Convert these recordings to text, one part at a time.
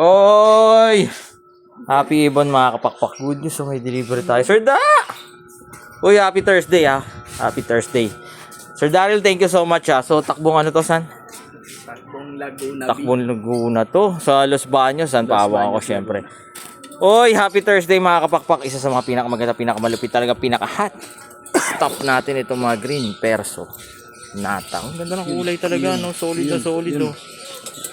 Oy! Happy Ibon mga kapakpak. Good news, may delivery tayo. Sir Da! Uy, happy Thursday Happy Thursday. Sir Daryl, thank you so much So, takbong ano to, san? Takbong Laguna. Takbong Laguna to. Sa Los Baños, san? Paawang ako, syempre. Oy, happy Thursday mga kapakpak. Isa sa mga pinakamaganda, pinakamalupit talaga, pinaka-hot. Stop natin itong mga green perso. Natang. Ganda ng kulay talaga, no? Solid na solid, oh.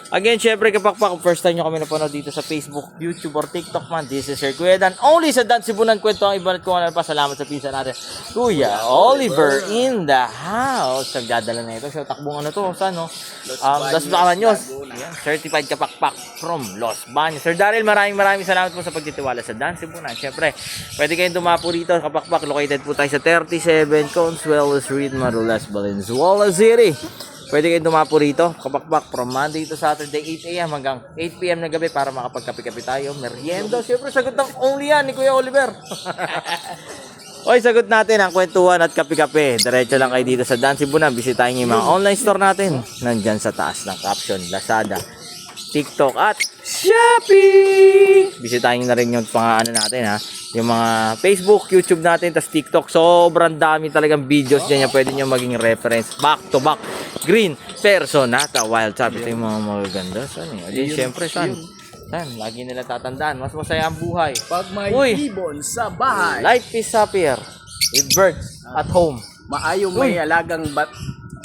Again, syempre kapakpak, kung first time nyo kami napanood dito sa Facebook, YouTube, or TikTok man, this is Sir Kuya Dan. Only sa Dan Sibunan Kwento ang iba at kung ano pa. Salamat sa pizza natin. Kuya Oliver in the house. Nagdadala na ito. So, takbong ano to? Saan, no? Los Baños. Yeah, certified kapakpak from Los Baños. Sir Daryl, maraming salamat po sa pagtitiwala sa Dan Sibunan. Syempre, pwede kayong dumapo rito sa kapakpak. Located po tayo sa 37 Consuelo Street, Marulas, Valenzuela City. Pwede kayong dumapo rito, kapakpak, from Monday to Saturday, 8 a.m. hanggang 8 p.m. na gabi para makapagkape-kape tayo. Merienda, siyempre sagot ng only yan ni Kuya Oliver. Oy, sagot natin ang kwentuhan at kape-kape. Diretso lang kayo dito sa Dan Sibunan. Bisitahin niyo yung mga online store natin. Nandyan sa taas ng caption, Lazada, TikTok at Shopee. Bisitahin niyo na rin yung mga ano natin yung mga Facebook, YouTube natin, tas TikTok. Sobrang dami talagang videos dyan. Pwede nyo maging reference. Back to back. Green, Personata, Wild Chop. Ito yung mga magaganda. Saan eh? Siyempre, saan? Lagi nila tatandaan. Mas masaya ang buhay. Pag may ibon sa bahay, life is happier with birds at home. maayo may alagang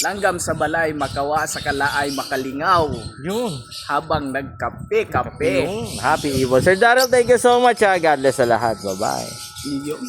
langgam sa balay, makawa sa kalaay, makalingaw. Yun. Habang nagkape-kape. Happy Ibon. Sir Daryl, thank you so much. God bless sa lahat. Bye-bye. Yun.